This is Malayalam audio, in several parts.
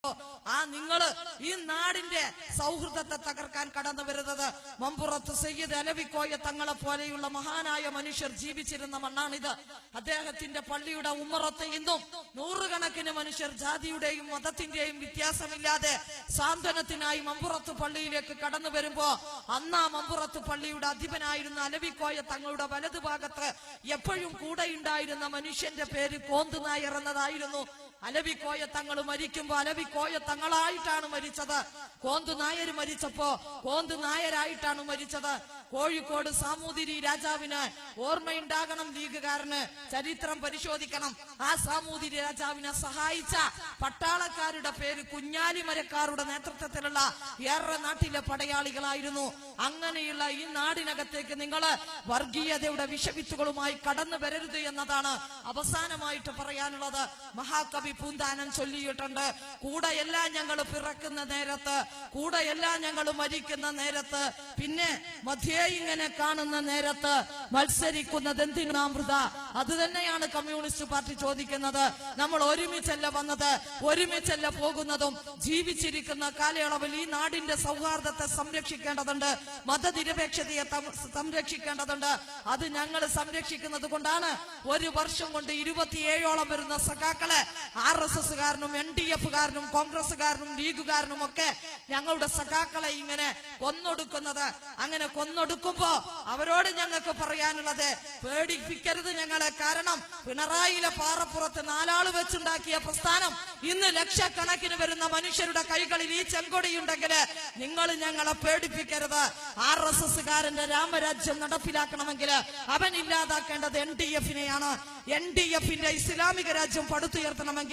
ആ നിങ്ങള് ഈ നാടിന്റെ സൗഹൃദത്തെ തകർക്കാൻ കടന്നു വരുന്നത് മമ്പുറത്ത് സയ്യിദ് അലവിക്കോയ തങ്ങളെ പോലെയുള്ള മഹാനായ മനുഷ്യർ ജീവിച്ചിരുന്ന മണ്ണാണിത്. അദ്ദേഹത്തിന്റെ പള്ളിയുടെ ഉമ്മറത്ത് ഇന്നും നൂറുകണക്കിന് മനുഷ്യർ ജാതിയുടെയും മതത്തിന്റെയും വ്യത്യാസമില്ലാതെ സാന്ത്വനത്തിനായി മമ്പുറത്ത് പള്ളിയിലേക്ക് കടന്നു വരുമ്പോ അന്ന് ആ മമ്പുറത്ത് പള്ളിയുടെ അധിപനായിരുന്ന അലവിക്കോയ തങ്ങളുടെ വലതുഭാഗത്ത് എപ്പോഴും കൂടെയുണ്ടായിരുന്ന മനുഷ്യന്റെ പേര് കോന്ത് നായർ എന്നതായിരുന്നു. അലവിക്കോയ തങ്ങൾ മരിക്കുമ്പോ അലവിക്കോയ തങ്ങളായിട്ടാണ് മരിച്ചത്. കോന്ത് നായർ മരിച്ചപ്പോ കോന്ത് നായരായിട്ടാണ് മരിച്ചത്. കോഴിക്കോട് സാമൂതിരി രാജാവിന് ഓർമ്മയുണ്ടാകണം, ലീഗുകാരന് ചരിത്രം പരിശോധിക്കണം. ആ സാമൂതിരി രാജാവിനെ സഹായിച്ച പട്ടാളക്കാരുടെ പേര് കുഞ്ഞാലിമരക്കാരുടെ നേതൃത്വത്തിലുള്ള ഏറെ നാട്ടിലെ പടയാളികളായിരുന്നു. അങ്ങനെയുള്ള ഈ നാടിനകത്തേക്ക് നിങ്ങള് വർഗീയതയുടെ വിഷവിത്തുകളുമായി കടന്നു വരരുത് എന്നതാണ് അവസാനമായിട്ട് പറയാനുള്ളത്. മഹാകവി പൂന്താനം ചൊല്ലിയിട്ടുണ്ട്, കൂടെയെല്ലാം ഞങ്ങൾ പിറക്കുന്ന നേരത്ത്, കൂടെയെല്ലാം ഞങ്ങൾ മരിക്കുന്ന നേരത്ത്, പിന്നെ മധ്യേ ഇങ്ങനെ കാണുന്ന നേരത്ത് മത്സരിക്കുന്നത് എന്തിനാം വൃത. അത് തന്നെയാണ് കമ്മ്യൂണിസ്റ്റ് പാർട്ടി ചോദിക്കുന്നത്. നമ്മൾ ഒരുമിച്ചല്ല വന്നത്, ഒരുമിച്ചല്ല പോകുന്നതും. ജീവിച്ചിരിക്കുന്ന കാലയളവിൽ ഈ നാടിന്റെ സൗഹാർദ്ദത്തെ സംരക്ഷിക്കേണ്ടതുണ്ട്, മതനിരപേക്ഷതയെ സംരക്ഷിക്കേണ്ടതുണ്ട്. അത് ഞങ്ങൾ സംരക്ഷിക്കുന്നത് കൊണ്ടാണ് ഒരു വർഷം കൊണ്ട് 27ഓളം വരുന്ന സഖാക്കളെ RSS കാരനും NDF കാരനും കോൺഗ്രസുകാരനും ലീഗുകാരനും ഒക്കെ ഞങ്ങളുടെ സഖാക്കളെ ഇങ്ങനെ കൊന്നൊടുക്കുന്നത്. അങ്ങനെ കൊന്നൊടുക്കുമ്പോ അവരോട് ഞങ്ങൾക്ക് പറയാനുള്ളത്, പേടിപ്പിക്കരുത് ഞങ്ങളെ. കാരണം പിണറായിയിലെ പാറപ്പുറത്ത് 4 ആള് വെച്ചുണ്ടാക്കിയ പ്രസ്ഥാനം ഇന്ന് ലക്ഷക്കണക്കിന് വരുന്ന മനുഷ്യരുടെ കൈകളിൽ ഈ ചെങ്കൊടിയുണ്ടെങ്കിൽ നിങ്ങൾ ഞങ്ങളെ പേടിപ്പിക്കരുത്. RSS കാരന്റെ രാമരാജ്യം നടപ്പിലാക്കണമെങ്കിൽ അവൻ ഇല്ലാതാക്കേണ്ടത് NDF-നെയാണ്. NDF-ന്റെ ഇസ്ലാമിക രാജ്യം പടുത്തുയർത്തണമെങ്കിൽ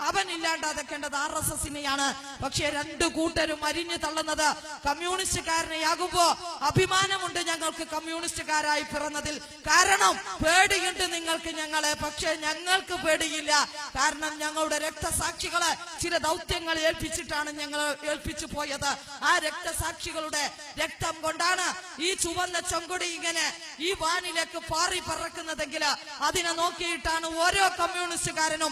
അവൻ ഇല്ലാണ്ടാക്കേണ്ടത് RSS-നെയാണ്. പക്ഷെ രണ്ടു കൂട്ടരും അരിഞ്ഞു തള്ളുന്നത് കമ്മ്യൂണിസ്റ്റുകാരനെയാകുമ്പോ അഭിമാനമുണ്ട് ഞങ്ങൾക്ക് കമ്മ്യൂണിസ്റ്റുകാരായി പിറന്നതിൽ. കാരണം പേടിയുണ്ട് നിങ്ങൾക്ക് ഞങ്ങളെ, പക്ഷെ ഞങ്ങൾക്ക് പേടിയില്ല. കാരണം ഞങ്ങളുടെ രക്തസാക്ഷികളെ ചില ദൗത്യങ്ങൾ ഏൽപ്പിച്ചിട്ടാണ് ഞങ്ങൾ ഏൽപ്പിച്ചു പോയത്. ആ രക്തസാക്ഷികളുടെ രക്തം കൊണ്ടാണ് ഈ ചുവന്ന ചെങ്കൊടി ഇങ്ങനെ ഈ വാനിലേക്ക് പാറി പറക്കുന്നതെങ്കിൽ അതിനെ നോക്കിയിട്ടാണ് ഓരോ കമ്മ്യൂണിസ്റ്റുകാരനും